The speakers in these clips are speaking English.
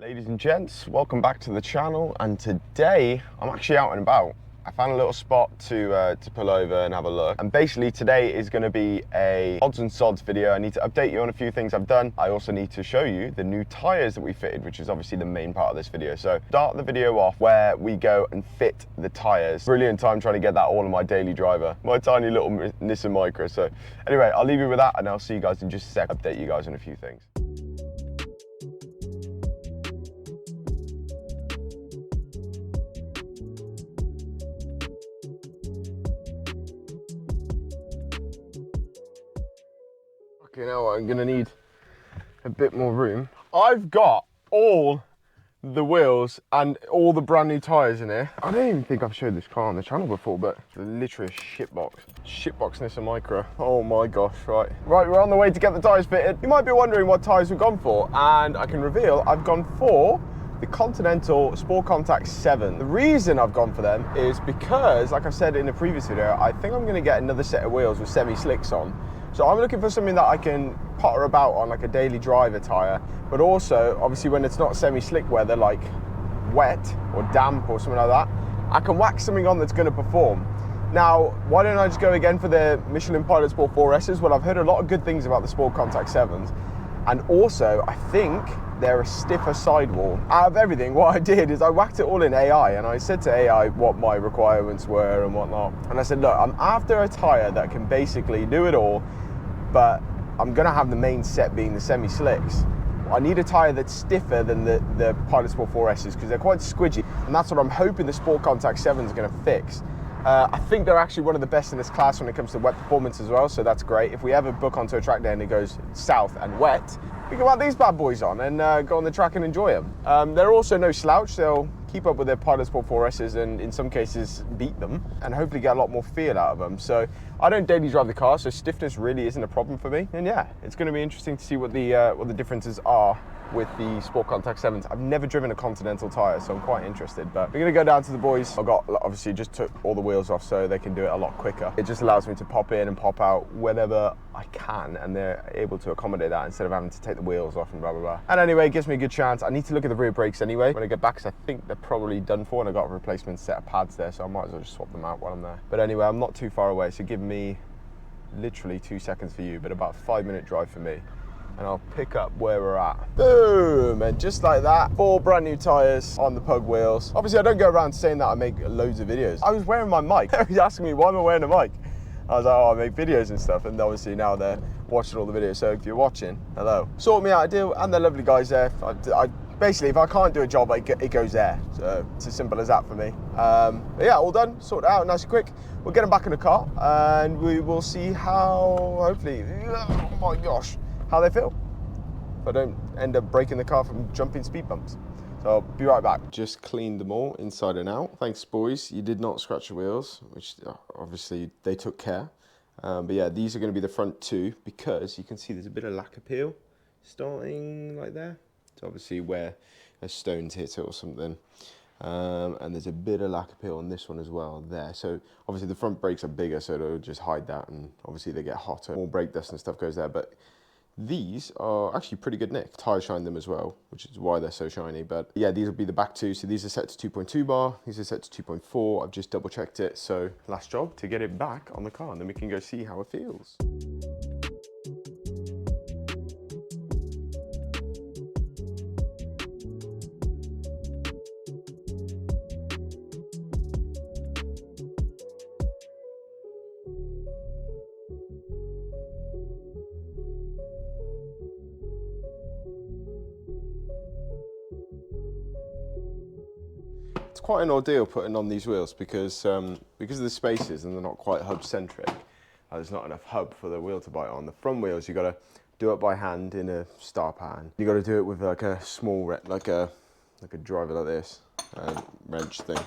Ladies and gents, welcome back to the channel, and today I'm actually out and about. I found a little spot to pull over and have a look, and basically today is going to be a odds and sods video. I need to update you on a few things I've done. I also need to show you the new tyres that we fitted, which is obviously the main part of this video. So start the video off where we go and fit the tyres. Brilliant time trying to get that all in my daily driver, my tiny little Nissan Micra. So anyway, I'll leave you with that and I'll see you guys in just a sec, update you guys on a few things. Okay, now I'm gonna need a bit more room. I've got all the wheels and all the brand new tyres in here. I don't even think I've showed this car on the channel before, but it's literally a shitbox. Shitbox Nissan Micra. Oh my gosh, right. Right, we're on the way to get the tyres fitted. You might be wondering what tyres we've gone for, and I can reveal I've gone for the Continental SportContact 7. The reason I've gone for them is because, like I said in a previous video, I think I'm gonna get another set of wheels with semi-slicks on. So I'm looking for something that I can potter about on, like a daily driver tyre, but also, obviously, when it's not semi-slick weather, like wet or damp or something like that, I can whack something on that's going to perform. Now, why don't I just go again for the Michelin Pilot Sport 4S's? Well, I've heard a lot of good things about the SportContact 7s, and also, I think they're a stiffer sidewall. Out of everything, what I did is I whacked it all in AI, and I said to AI what my requirements were and whatnot. And I said, look, I'm after a tyre that can basically do it all, but I'm gonna have the main set being the semi-slicks. I need a tyre that's stiffer than the Pilot Sport 4S's because they're quite squidgy, and that's what I'm hoping the SportContact 7 is gonna fix. I think they're actually one of the best in this class when it comes to wet performance as well, so that's great. If we ever book onto a track day and it goes south and wet, we can whack these bad boys on and go on the track and enjoy them. They're also no slouch. They'll keep up with their Pilot Sport 4S's and in some cases beat them and hopefully get a lot more feel out of them. So I don't daily drive the car, so stiffness really isn't a problem for me. And yeah, it's going to be interesting to see what the differences are with the SportContact 7s. I've never driven a Continental tyre, so I'm quite interested. But we're going to go down to the boys. I've got, obviously, just took all the wheels off so they can do it a lot quicker. It just allows me to pop in and pop out whenever I can, and they're able to accommodate that instead of having to take the wheels off and blah, blah, blah. And anyway, it gives me a good chance. I need to look at the rear brakes anyway when I get back, because I think they're probably done for, and I've got a replacement set of pads there, so I might as well just swap them out while I'm there. But anyway, I'm not too far away, so give me literally 2 seconds for you, but about a 5-minute drive for me. And I'll pick up where we're at. Boom, and just like that, 4 brand new tyres on the pug wheels. Obviously, I don't go around saying that I make loads of videos. I was wearing my mic. They were asking me, why am I wearing a mic? I was like, oh, I make videos and stuff, and obviously now they're watching all the videos, so if you're watching, hello. Sort me out a deal, and they're lovely guys there. Basically, if I can't do a job, it goes there. So it's as simple as that for me. But yeah, all done, sorted out, nice and quick. We'll get them back in the car, and we will see how, hopefully, oh my gosh, how they feel. If I don't end up breaking the car from jumping speed bumps. So I'll be right back. Just cleaned them all inside and out. Thanks, boys. You did not scratch the wheels, which obviously they took care. But yeah, these are going to be the front 2 because you can see there's a bit of lacquer peel starting like there. It's obviously where a stone's hit it or something. And there's a bit of lacquer peel on this one as well there. So obviously the front brakes are bigger, so it'll just hide that, and obviously they get hotter. More brake dust and stuff goes there, but these are actually pretty good nick. Tyre shine them as well, which is why they're so shiny. But yeah, these will be the back 2. So these are set to 2.2 bar. These are set to 2.4. I've just double checked it. So last job to get it back on the car, and then we can go see how it feels. It's quite an ordeal putting on these wheels because of the spaces and they're not quite hub centric. There's not enough hub for the wheel to bite on. The front wheels, you got to do it by hand in a star pattern. You got to do it with like a small, like a driver like this, wrench thing.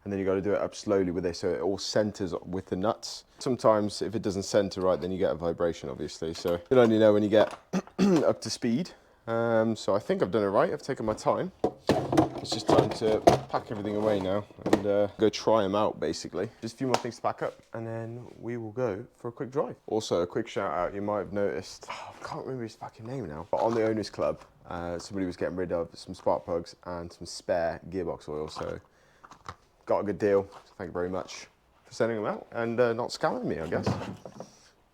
And then you got to do it up slowly with this so it all centers with the nuts. Sometimes if it doesn't center right, then you get a vibration, obviously. So you'll only know when you get up to speed. So I think I've done it right. I've taken my time. It's just time to pack everything away now and go try them out, basically. Just a few more things to pack up, and then we will go for a quick drive. Also, a quick shout out, you might have noticed, I can't remember his fucking name now, but on the Owners Club, Somebody was getting rid of some spark plugs and some spare gearbox oil, so got a good deal. So thank you very much for sending them out and not scamming me, I guess.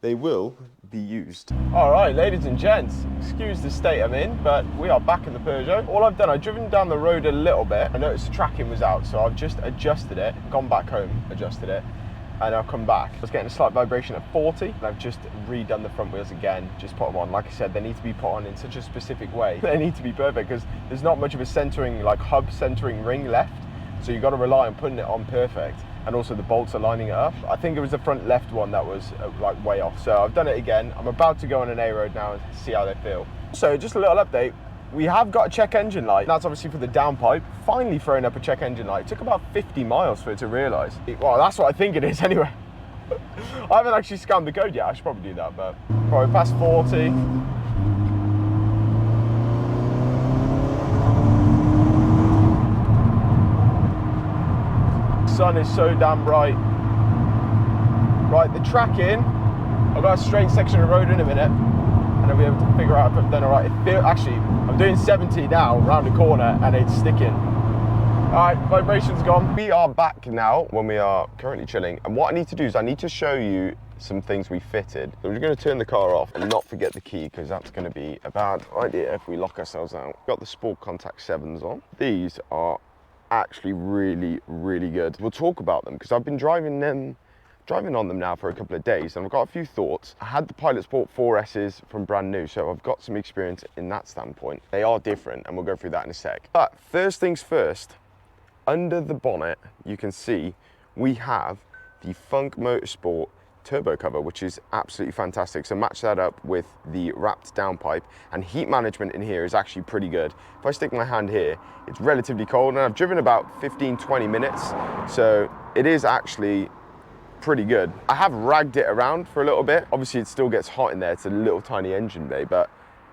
They will be used. All right, ladies and gents, excuse the state I'm in, but we are back in the Peugeot. All I've done, I've driven down the road a little bit. I noticed the tracking was out, so I've just adjusted it, gone back home, adjusted it, and I've come back. I was getting a slight vibration at 40, and I've just redone the front wheels again, just put them on. Like I said, they need to be put on in such a specific way. They need to be perfect, because there's not much of a centering, like hub centering ring left, so you've got to rely on putting it on perfect. And also the bolts are lining it up. I think it was the front left one that was like way off. So I've done it again. I'm about to go on an A road now and see how they feel. So just a little update. We have got a check engine light. That's obviously for the downpipe. Finally throwing up a check engine light. It took about 50 miles for it to realise. Well, that's what I think it is anyway. I haven't actually scanned the code yet. I should probably do that, but probably past 40. Sun is so damn bright. Right, the tracking, I've got a straight section of road in a minute and I'll be able to figure out if I've done alright. Actually, I'm doing 70 now, round the corner, and it's sticking. Alright, vibration's gone. We are back now when we are currently chilling, and what I need to do is I need to show you some things we fitted. So we're going to turn the car off and not forget the key, because that's going to be a bad idea if we lock ourselves out. Got the SportContact 7s on. These are actually really good. We'll talk about them because I've been driving on them now for a couple of days, and I've got a few thoughts. I had the Pilot Sport 4S's from brand new, so I've got some experience in that standpoint. They are different, and we'll go through that in a sec. But first things first, under the bonnet you can see we have the Funk Motorsport turbo cover, which is absolutely fantastic. So match that up with the wrapped downpipe, and heat management in here is actually pretty good. If I stick my hand here, it's relatively cold, and I've driven about 15-20 minutes, so it is actually pretty good. I have ragged it around for a little bit. Obviously it still gets hot in there, it's a little tiny engine bay, but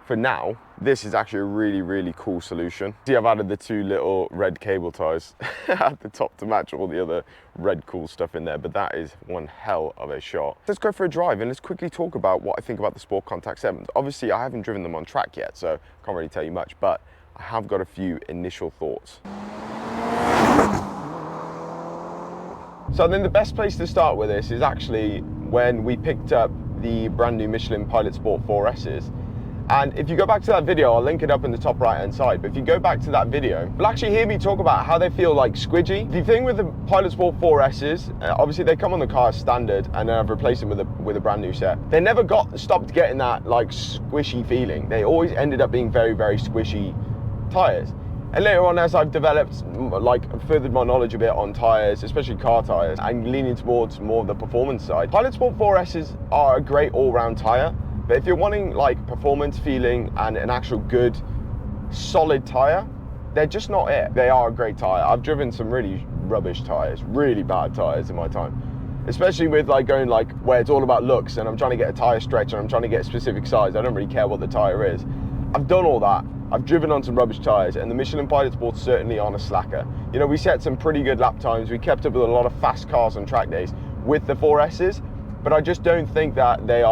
for now this is actually a really cool solution. See, I've added the two little red cable ties at the top to match all the other red cool stuff in there, but that is one hell of a shot. Let's go for a drive and let's quickly talk about what I think about the SportContact 7s. Obviously I haven't driven them on track yet, so can't really tell you much, but I have got a few initial thoughts. So I think the best place to start with this is actually when we picked up the brand new Michelin Pilot Sport 4S's. And if you go back to that video, I'll link it up in the top right hand side, but if you go back to that video, you'll actually hear me talk about how they feel like squidgy. The thing with the Pilot Sport 4S's, obviously they come on the car as standard, and then I've replaced them with a brand new set. They never stopped getting that like squishy feeling. They always ended up being very squishy tyres. And later on, as I've developed, furthered my knowledge a bit on tyres, especially car tyres, and leaning towards more of the performance side, Pilot Sport 4S's are a great all-round tyre. But if you're wanting like performance feeling and an actual good, solid tyre, they're just not it. They are a great tyre. I've driven some really rubbish tyres, really bad tyres in my time. Especially with like going like where it's all about looks and I'm trying to get a tyre stretch and I'm trying to get a specific size. I don't really care what the tyre is. I've done all that. I've driven on some rubbish tyres, and the Michelin Pilot Sport's certainly on a slacker. You know, we set some pretty good lap times. We kept up with a lot of fast cars on track days with the 4S's, but I just don't think that they're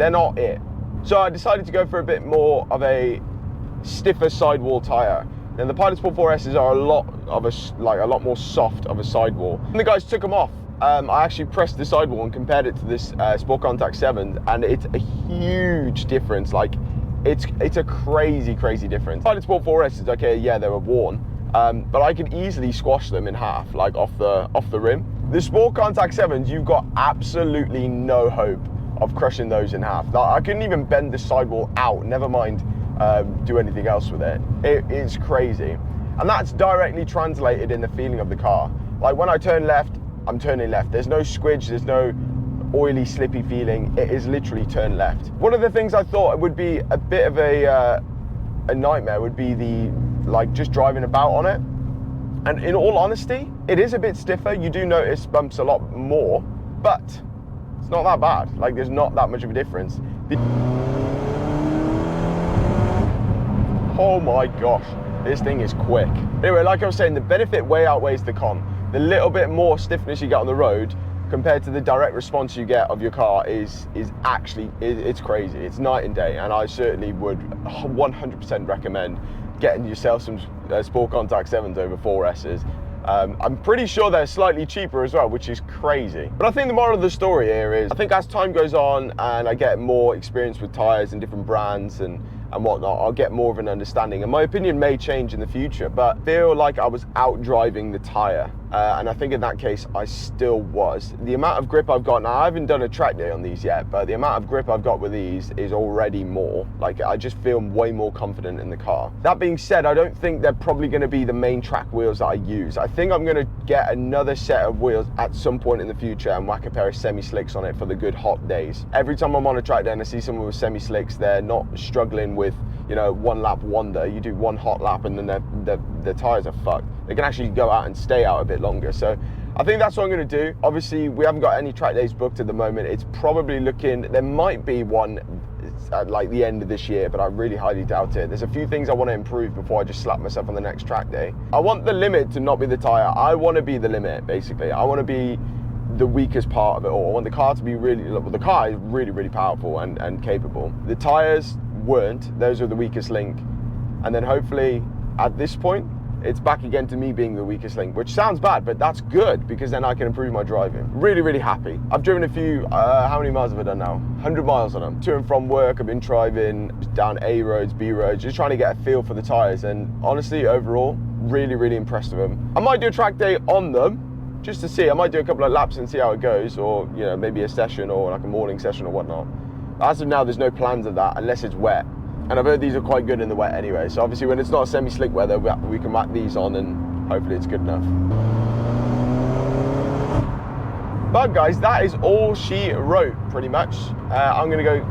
not it. So I decided to go for a bit more of a stiffer sidewall tyre. And the Pilot Sport 4S's are a lot more soft of a sidewall. When the guys took them off, I actually pressed the sidewall and compared it to this SportContact 7, and it's a huge difference. Like, it's a crazy difference. Pilot Sport 4S's, okay, yeah, they were worn, but I could easily squash them in half, like off the rim. The SportContact 7s, you've got absolutely no hope of crushing those in half. Like, I couldn't even bend the sidewall out, never mind do anything else with it. It is crazy. And that's directly translated in the feeling of the car. Like when I turn left, I'm turning left. There's no squidge, there's no oily, slippy feeling. It is literally turn left. One of the things I thought would be a bit of a nightmare would be just driving about on it. And in all honesty, it is a bit stiffer. You do notice bumps a lot more, but it's not that bad. Like, there's not that much of a difference. Oh my gosh, this thing is quick. Anyway, like I was saying, the benefit way outweighs the con. The little bit more stiffness you get on the road compared to the direct response you get of your car is actually, it's crazy. It's night and day, and I certainly would 100% recommend getting yourself some SportContact 7s over 4Ss. I'm pretty sure they're slightly cheaper as well, which is crazy. But I think the moral of the story here is, I think as time goes on and I get more experience with tyres and different brands and whatnot, I'll get more of an understanding, and my opinion may change in the future, but I feel like I was out driving the tyre, and I think in that case I still was. The amount of grip I've got now, I haven't done a track day on these yet, but the amount of grip I've got with these is already more. Like, I just feel way more confident in the car. That being said, I don't think they're probably going to be the main track wheels that I use. I think I'm going to get another set of wheels at some point in the future and whack a pair of semi-slicks on it for the good hot days. Every time I'm on a track day and I see someone with semi-slicks, they're not struggling with, you know, one lap wonder. You do one hot lap and then the tyres are fucked. They can actually go out and stay out a bit longer. So I think that's what I'm going to do. Obviously, we haven't got any track days booked at the moment. It's probably looking, there might be one at like the end of this year, but I really highly doubt it. There's a few things I want to improve before I just slap myself on the next track day. I want the limit to not be the tyre. I want to be the limit, basically. I want to be the weakest part of it all. I want the car to be really, well, the car is really, really powerful and capable. The tyres weren't. Those are the weakest link. And then hopefully at this point, it's back again to me being the weakest link, which sounds bad, but that's good because then I can improve my driving. Really, really happy. I've driven a few, how many miles have I done now? 100 miles on them. To and from work, I've been driving down A roads, B roads, just trying to get a feel for the tyres. And honestly, overall, really, really impressed with them. I might do a track day on them just to see. I might do a couple of laps and see how it goes, or, you know, maybe a session or like a morning session or whatnot. As of now, there's no plans of that unless it's wet. And I've heard these are quite good in the wet anyway. So obviously when it's not semi-slick weather, we can whack these on and hopefully it's good enough. But guys, that is all she wrote pretty much. I'm gonna go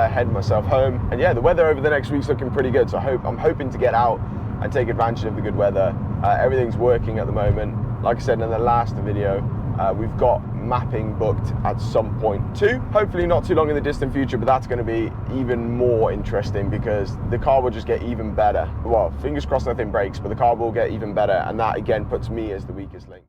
head myself home. And yeah, the weather over the next week's looking pretty good. So I'm hoping to get out and take advantage of the good weather. Everything's working at the moment. Like I said in the last video, we've got mapping booked at some point too. Hopefully not too long in the distant future, but that's going to be even more interesting because the car will just get even better. Well, fingers crossed nothing breaks, but the car will get even better, and that again puts me as the weakest link.